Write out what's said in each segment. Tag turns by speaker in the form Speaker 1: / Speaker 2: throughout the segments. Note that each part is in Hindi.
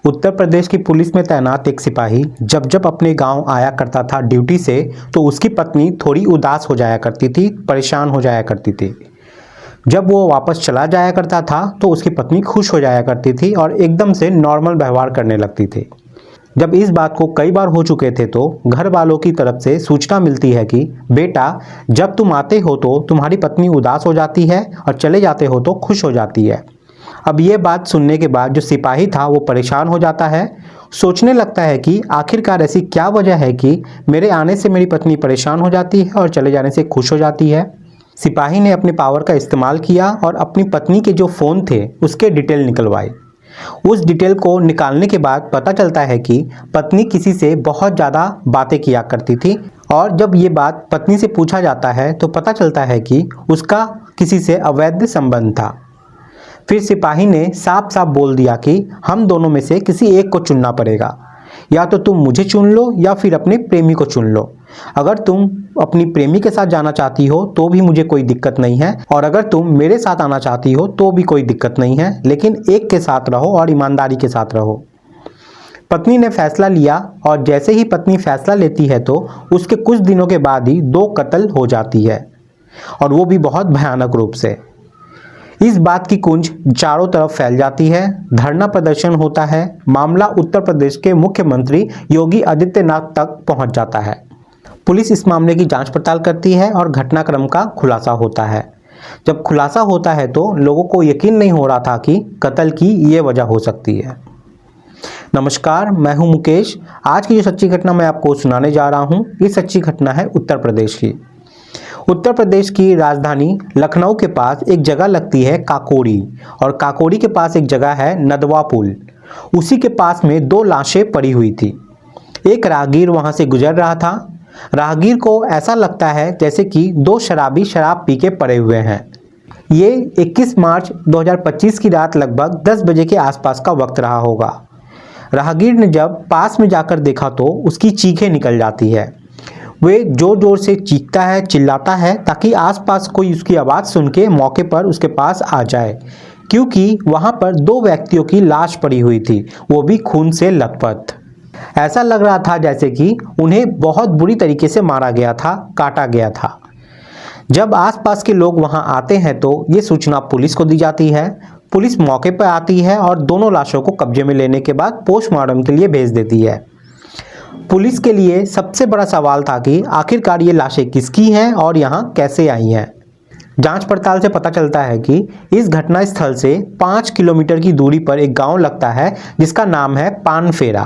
Speaker 1: उत्तर प्रदेश की पुलिस में तैनात एक सिपाही जब जब अपने गांव आया करता था ड्यूटी से, तो उसकी पत्नी थोड़ी उदास हो जाया करती थी, परेशान हो जाया करती थी। जब वो वापस चला जाया करता था तो उसकी पत्नी खुश हो जाया करती थी और एकदम से नॉर्मल व्यवहार करने लगती थी। जब इस बात को कई बार हो चुके थे तो घर वालों की तरफ से सूचना मिलती है कि बेटा, जब तुम आते हो तो तुम्हारी पत्नी उदास हो जाती है और चले जाते हो तो खुश हो जाती है। अब ये बात सुनने के बाद जो सिपाही था वो परेशान हो जाता है, सोचने लगता है कि आखिरकार ऐसी क्या वजह है कि मेरे आने से मेरी पत्नी परेशान हो जाती है और चले जाने से खुश हो जाती है। सिपाही ने अपने पावर का इस्तेमाल किया और अपनी पत्नी के जो फ़ोन थे उसके डिटेल निकलवाए। उस डिटेल को निकालने के बाद पता चलता है कि पत्नी किसी से बहुत ज़्यादा बातें किया करती थी, और जब ये बात पत्नी से पूछा जाता है तो पता चलता है कि उसका किसी से अवैध संबंध था। फिर सिपाही ने साफ साफ बोल दिया कि हम दोनों में से किसी एक को चुनना पड़ेगा, या तो तुम मुझे चुन लो या फिर अपने प्रेमी को चुन लो। अगर तुम अपनी प्रेमी के साथ जाना चाहती हो तो भी मुझे कोई दिक्कत नहीं है, और अगर तुम मेरे साथ आना चाहती हो तो भी कोई दिक्कत नहीं है, लेकिन एक के साथ रहो और ईमानदारी के साथ रहो। पत्नी ने फैसला लिया, और जैसे ही पत्नी फैसला लेती है तो उसके कुछ दिनों के बाद ही 2 कत्ल हो जाती है, और वो भी बहुत भयानक रूप से। इस बात की गूंज चारों तरफ फैल जाती है, धरना प्रदर्शन होता है, मामला उत्तर प्रदेश के मुख्यमंत्री योगी आदित्यनाथ तक पहुंच जाता है। पुलिस इस मामले की जांच पड़ताल करती है और घटनाक्रम का खुलासा होता है। जब खुलासा होता है तो लोगों को यकीन नहीं हो रहा था कि कत्ल की ये वजह हो सकती है। नमस्कार, मैं हूं मुकेश। आज की जो सच्ची घटना मैं आपको सुनाने जा रहा हूं, ये सच्ची घटना है उत्तर प्रदेश की। उत्तर प्रदेश की राजधानी लखनऊ के पास एक जगह लगती है काकोरी, और काकोरी के पास एक जगह है नदवा पुल। उसी के पास में 2 लाशें पड़ी हुई थी। एक राहगीर वहां से गुजर रहा था। राहगीर को ऐसा लगता है जैसे कि 2 शराबी शराब पी के पड़े हुए हैं। ये 21 मार्च 2025 की रात लगभग 10 बजे के आसपास का वक्त रहा होगा। राहगीर ने जब पास में जाकर देखा तो उसकी चीखें निकल जाती है। वे जोर जोर से चीखता है, चिल्लाता है, ताकि आसपास कोई उसकी आवाज़ सुन के मौके पर उसके पास आ जाए, क्योंकि वहाँ पर 2 व्यक्तियों की लाश पड़ी हुई थी, वो भी खून से लथपथ। ऐसा लग रहा था जैसे कि उन्हें बहुत बुरी तरीके से मारा गया था, काटा गया था। जब आसपास के लोग वहां आते हैं तो ये सूचना पुलिस को दी जाती है। पुलिस मौके पर आती है और दोनों लाशों को कब्जे में लेने के बाद पोस्टमार्टम के लिए भेज देती है। पुलिस के लिए सबसे बड़ा सवाल था कि आखिरकार ये लाशें किसकी हैं और यहाँ कैसे आई हैं। जांच पड़ताल से पता चलता है कि इस घटना स्थल से 5 किलोमीटर की दूरी पर एक गांव लगता है जिसका नाम है पानफेरा।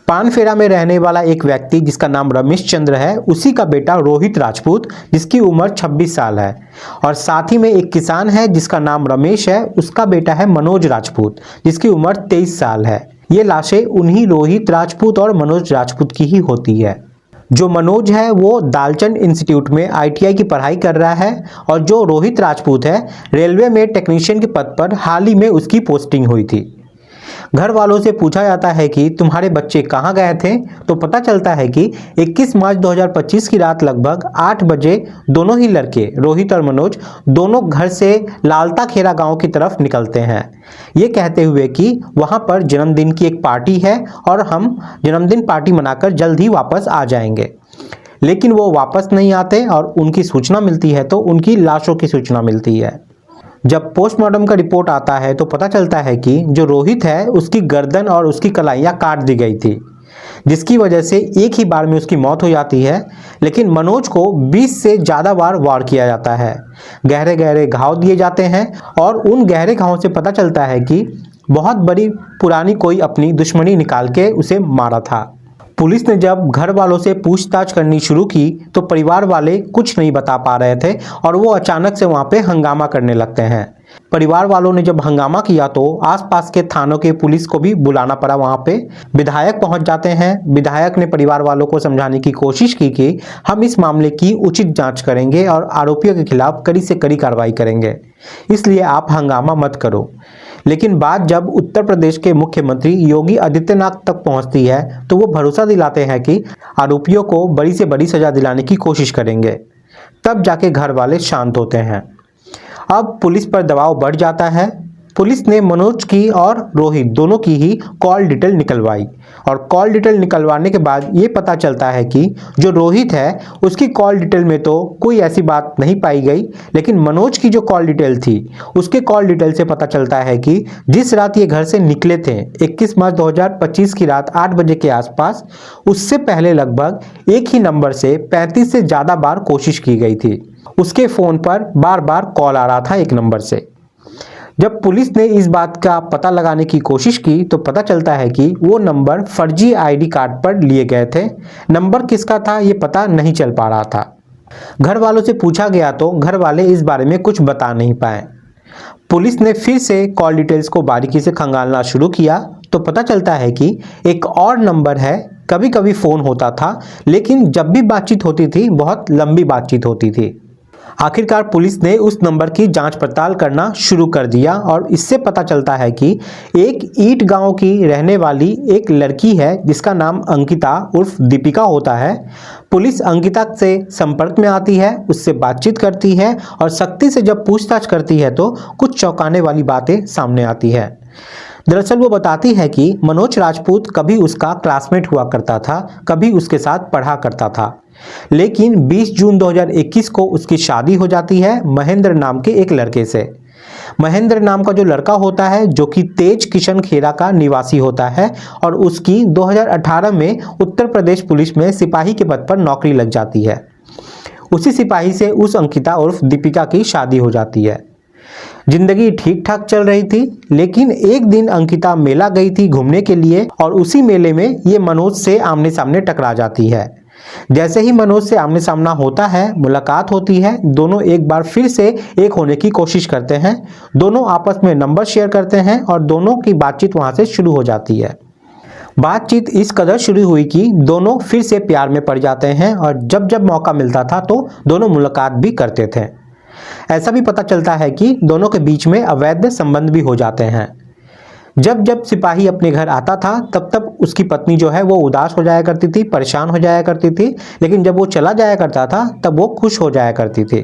Speaker 1: पानफेरा में रहने वाला एक व्यक्ति जिसका नाम रमेश चंद्र है, उसी का बेटा रोहित राजपूत जिसकी उम्र 26 साल है, और साथ ही में एक किसान है जिसका नाम रमेश है, उसका बेटा है मनोज राजपूत जिसकी उम्र 23 साल है। ये लाशें उन्हीं रोहित राजपूत और मनोज राजपूत की ही होती है। जो मनोज है वो दालचंद इंस्टीट्यूट में ITI की पढ़ाई कर रहा है, और जो रोहित राजपूत है रेलवे में टेक्नीशियन के पद पर हाल ही में उसकी पोस्टिंग हुई थी। घर वालों से पूछा जाता है कि तुम्हारे बच्चे कहाँ गए थे, तो पता चलता है कि 21 मार्च 2025 की रात लगभग 8 बजे दोनों ही लड़के रोहित और मनोज दोनों घर से लालता खेरा गांव की तरफ निकलते हैं, ये कहते हुए कि वहां पर जन्मदिन की एक पार्टी है और हम जन्मदिन पार्टी मनाकर जल्द ही वापस आ जाएंगे। लेकिन वो वापस नहीं आते और उनकी सूचना मिलती है तो उनकी लाशों की सूचना मिलती है। जब पोस्टमार्टम का रिपोर्ट आता है तो पता चलता है कि जो रोहित है उसकी गर्दन और उसकी कलाइयाँ काट दी गई थी, जिसकी वजह से एक ही बार में उसकी मौत हो जाती है। लेकिन मनोज को 20 से ज़्यादा बार वार किया जाता है, गहरे गहरे घाव दिए जाते हैं, और उन गहरे घावों से पता चलता है कि बहुत बड़ी पुरानी कोई अपनी दुश्मनी निकाल के उसे मारा था। पुलिस ने जब घर वालों से पूछताछ करनी शुरू की तो परिवार वाले कुछ नहीं बता पा रहे थे, और वो अचानक से वहाँ पे हंगामा करने लगते हैं। परिवार वालों ने जब हंगामा किया तो आसपास के थानों के पुलिस को भी बुलाना पड़ा। वहाँ पे विधायक पहुँच जाते हैं। विधायक ने परिवार वालों को समझाने की कोशिश की कि हम इस मामले की उचित जाँच करेंगे और आरोपियों के खिलाफ कड़ी से कड़ी कार्रवाई करेंगे, इसलिए आप हंगामा मत करो। लेकिन बात जब उत्तर प्रदेश के मुख्यमंत्री योगी आदित्यनाथ तक पहुंचती है तो वो भरोसा दिलाते हैं कि आरोपियों को बड़ी से बड़ी सजा दिलाने की कोशिश करेंगे। तब जाके घर वाले शांत होते हैं। अब पुलिस पर दबाव बढ़ जाता है। पुलिस ने मनोज की और रोहित दोनों की ही कॉल डिटेल निकलवाई और कॉल डिटेल निकलवाने के बाद ये पता चलता है कि जो रोहित है उसकी कॉल डिटेल में तो कोई ऐसी बात नहीं पाई गई, लेकिन मनोज की जो कॉल डिटेल थी उसके कॉल डिटेल से पता चलता है कि जिस रात ये घर से निकले थे 21 मार्च 2025 की रात 8 बजे के आसपास, उससे पहले लगभग एक ही नंबर से 35 से ज़्यादा बार कोशिश की गई थी। उसके फ़ोन पर बार बार कॉल आ रहा था एक नंबर से। जब पुलिस ने इस बात का पता लगाने की कोशिश की तो पता चलता है कि वो नंबर फर्जी आईडी कार्ड पर लिए गए थे। नंबर किसका था ये पता नहीं चल पा रहा था। घर वालों से पूछा गया तो घर वाले इस बारे में कुछ बता नहीं पाए। पुलिस ने फिर से कॉल डिटेल्स को बारीकी से खंगालना शुरू किया तो पता चलता है कि एक और नंबर है। कभी कभी फ़ोन होता था, लेकिन जब भी बातचीत होती थी बहुत लंबी बातचीत होती थी। आखिरकार पुलिस ने उस नंबर की जांच पड़ताल करना शुरू कर दिया और इससे पता चलता है कि एक ईट गांव की रहने वाली एक लड़की है जिसका नाम अंकिता उर्फ दीपिका होता है। पुलिस अंकिता से संपर्क में आती है, उससे बातचीत करती है और सख्ती से जब पूछताछ करती है तो कुछ चौंकाने वाली बातें सामने आती है। दरअसल वो बताती है कि मनोज राजपूत कभी उसका क्लासमेट हुआ करता था, कभी उसके साथ पढ़ा करता था, लेकिन 20 जून 2021 को उसकी शादी हो जाती है महेंद्र नाम के एक लड़के से। महेंद्र नाम का जो लड़का होता है जो कि तेज किशन खेरा का निवासी होता है और उसकी 2018 में उत्तर प्रदेश पुलिस में सिपाही के पद पर नौकरी लग जाती है। उसी सिपाही से उस अंकिता उर्फ दीपिका की शादी हो जाती है। जिंदगी ठीक ठाक चल रही थी, लेकिन एक दिन अंकिता मेला गई थी घूमने के लिए और उसी मेले में ये मनोज से आमने सामने टकरा जाती है। जैसे ही मनोज से आमने सामना होता है, मुलाकात होती है, दोनों एक बार फिर से एक होने की कोशिश करते हैं। दोनों आपस में नंबर शेयर करते हैं और दोनों की बातचीत वहां से शुरू हो जाती है। बातचीत इस कदर शुरू हुई कि दोनों फिर से प्यार में पड़ जाते हैं और जब जब मौका मिलता था तो दोनों मुलाकात भी करते थे। ऐसा भी पता चलता है कि दोनों के बीच में अवैध संबंध भी हो जाते हैं। जब जब सिपाही अपने घर आता था तब तब उसकी पत्नी जो है वो उदास हो जाया करती थी, परेशान हो जाया करती थी, लेकिन जब वो चला जाया करता था तब वो खुश हो जाया करती थी।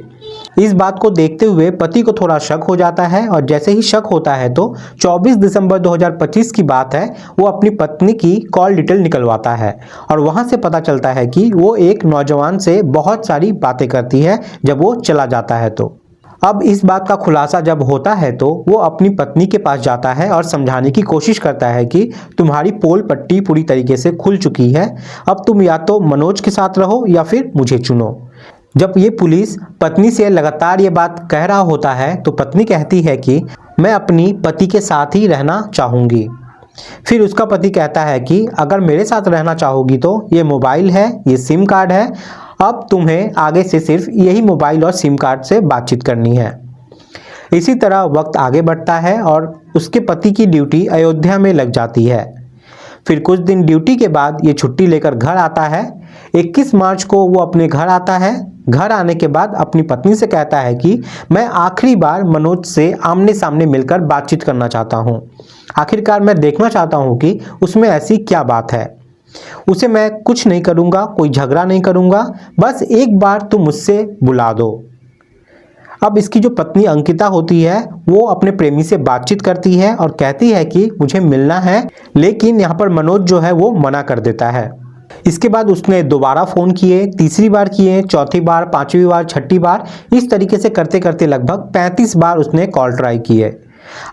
Speaker 1: इस बात को देखते हुए पति को थोड़ा शक हो जाता है और जैसे ही शक होता है तो 24 दिसंबर 2025 की बात है, वो अपनी पत्नी की कॉल डिटेल निकलवाता है और वहां से पता चलता है कि वो एक नौजवान से बहुत सारी बातें करती है जब वो चला जाता है। तो अब इस बात का खुलासा जब होता है तो वो अपनी पत्नी के पास जाता है और समझाने की कोशिश करता है कि तुम्हारी पोल पट्टी पूरी तरीके से खुल चुकी है, अब तुम या तो मनोज के साथ रहो या फिर मुझे चुनो। जब ये पुलिस पत्नी से लगातार ये बात कह रहा होता है तो पत्नी कहती है कि मैं अपनी पति के साथ ही रहना चाहूँगी। फिर उसका पति कहता है कि अगर मेरे साथ रहना चाहोगी तो ये मोबाइल है, ये सिम कार्ड है, अब तुम्हें आगे से सिर्फ यही मोबाइल और सिम कार्ड से बातचीत करनी है। इसी तरह वक्त आगे बढ़ता है और उसके पति की ड्यूटी अयोध्या में लग जाती है। फिर कुछ दिन ड्यूटी के बाद ये छुट्टी लेकर घर आता है। 21 मार्च को वो अपने घर आता है। घर आने के बाद अपनी पत्नी से कहता है कि मैं आखिरी बार मनोज से आमने सामने मिलकर बातचीत करना चाहता हूँ। आखिरकार मैं देखना चाहता हूँ कि उसमें ऐसी क्या बात है। उसे मैं कुछ नहीं करूँगा, कोई झगड़ा नहीं करूँगा, बस एक बार तुम मुझसे बुला दो। अब इसकी जो पत्नी अंकिता होती है वो अपने प्रेमी से बातचीत करती है और कहती है कि मुझे मिलना है, लेकिन यहाँ पर मनोज जो है वो मना कर देता है। इसके बाद उसने दोबारा फ़ोन किए, तीसरी बार किए, चौथी बार, पांचवी बार, छठी बार, इस तरीके से करते करते लगभग 35 बार उसने कॉल ट्राई किए।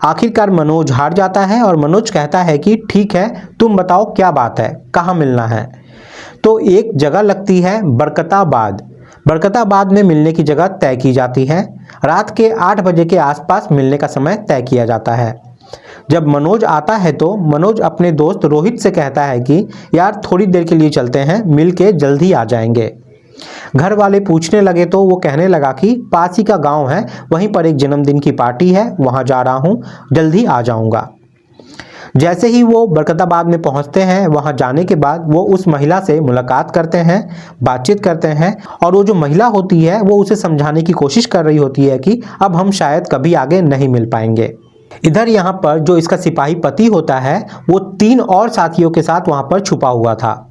Speaker 1: आखिरकार मनोज हार जाता है और मनोज कहता है कि ठीक है, तुम बताओ क्या बात है, कहाँ मिलना है। तो एक जगह लगती है बरकताबाद। बरकताबाद में मिलने की जगह तय की जाती है। रात के 8 बजे के आसपास मिलने का समय तय किया जाता है। जब मनोज आता है तो मनोज अपने दोस्त रोहित से कहता है कि यार थोड़ी देर के लिए चलते हैं, मिल के जल्दी आ जाएंगे। घर वाले पूछने लगे तो वो कहने लगा कि पास ही का गांव है, वहीं पर एक जन्मदिन की पार्टी है, वहां जा रहा हूं, जल्दी आ जाऊंगा। जैसे ही वो बरकताबाद में पहुंचते हैं, वहां जाने के बाद वो उस महिला से मुलाकात करते हैं, बातचीत करते हैं और वो जो महिला होती है वो उसे समझाने की कोशिश कर रही होती है कि अब हम शायद कभी आगे नहीं मिल पाएंगे। इधर यहाँ पर जो इसका सिपाही पति होता है वो 3 और साथियों के साथ वहाँ पर छुपा हुआ था।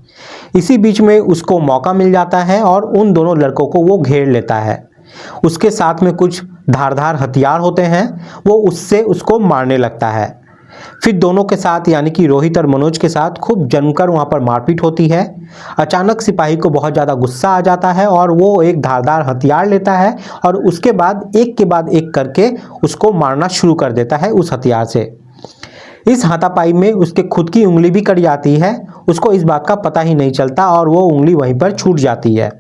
Speaker 1: इसी बीच में उसको मौका मिल जाता है और उन दोनों लड़कों को वो घेर लेता है। उसके साथ में कुछ धारदार हथियार होते हैं, वो उससे उसको मारने लगता है। फिर दोनों के साथ यानी कि रोहित और मनोज के साथ खूब जमकर वहाँ पर मारपीट होती है। अचानक सिपाही को बहुत ज़्यादा गुस्सा आ जाता है और वो एक धारदार हथियार लेता है और उसके बाद एक करके उसको मारना शुरू कर देता है उस हथियार से। इस हाथापाई में उसके खुद की उंगली भी कट जाती है, उसको इस बात का पता ही नहीं चलता और वो उंगली वहीं पर छूट जाती है।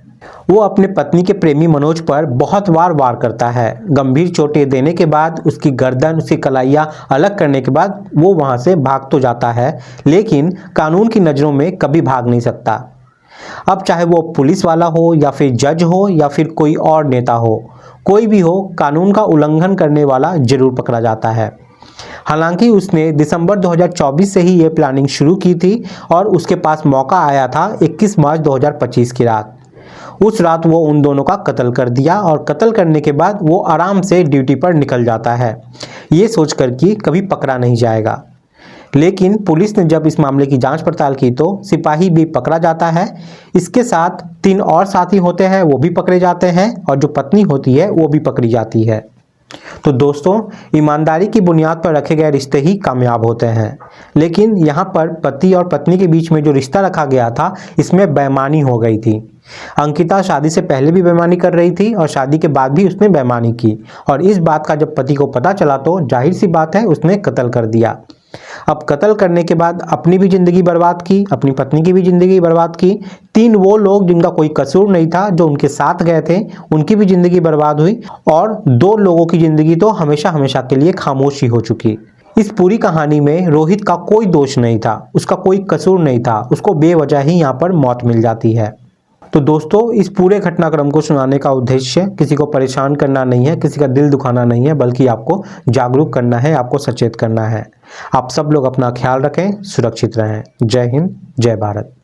Speaker 1: वो अपने पत्नी के प्रेमी मनोज पर बहुत बार वार करता है। गंभीर चोटें देने के बाद, उसकी गर्दन, उसकी कलाइयाँ अलग करने के बाद वो वहाँ से भाग तो जाता है, लेकिन कानून की नज़रों में कभी भाग नहीं सकता। अब चाहे वो पुलिस वाला हो या फिर जज हो या फिर कोई और नेता हो, कोई भी हो, कानून का उल्लंघन करने वाला जरूर पकड़ा जाता है। हालांकि उसने दिसंबर 2024 से ही ये प्लानिंग शुरू की थी और उसके पास मौका आया था 21 मार्च 2025 की रात। उस रात वो उन दोनों का कत्ल कर दिया और कत्ल करने के बाद वो आराम से ड्यूटी पर निकल जाता है, ये सोचकर कि कभी पकड़ा नहीं जाएगा। लेकिन पुलिस ने जब इस मामले की जांच पड़ताल की तो सिपाही भी पकड़ा जाता है। इसके साथ 3 और साथी होते हैं, वो भी पकड़े जाते हैं और जो पत्नी होती है वो भी पकड़ी जाती है। तो दोस्तों, ईमानदारी की बुनियाद पर रखे गए रिश्ते ही कामयाब होते हैं, लेकिन यहाँ पर पति और पत्नी के बीच में जो रिश्ता रखा गया था, इसमें बेईमानी हो गई थी। अंकिता शादी से पहले भी बेईमानी कर रही थी और शादी के बाद भी उसने बेईमानी की और इस बात का जब पति को पता चला तो जाहिर सी बात है उसने कत्ल कर दिया। अब कत्ल करने के बाद अपनी भी ज़िंदगी बर्बाद की, अपनी पत्नी की भी ज़िंदगी बर्बाद की। 3 वो लोग जिनका कोई कसूर नहीं था, जो उनके साथ गए थे, उनकी भी ज़िंदगी बर्बाद हुई और 2 लोगों की ज़िंदगी तो हमेशा हमेशा के लिए खामोशी हो चुकी। इस पूरी कहानी में रोहित का कोई दोष नहीं था, उसका कोई कसूर नहीं था, उसको बेवजह ही यहाँ पर मौत मिल जाती है। तो दोस्तों, इस पूरे घटनाक्रम को सुनाने का उद्देश्य किसी को परेशान करना नहीं है, किसी का दिल दुखाना नहीं है, बल्कि आपको जागरूक करना है, आपको सचेत करना है। आप सब लोग अपना ख्याल रखें, सुरक्षित रहें। जय हिंद, जय भारत।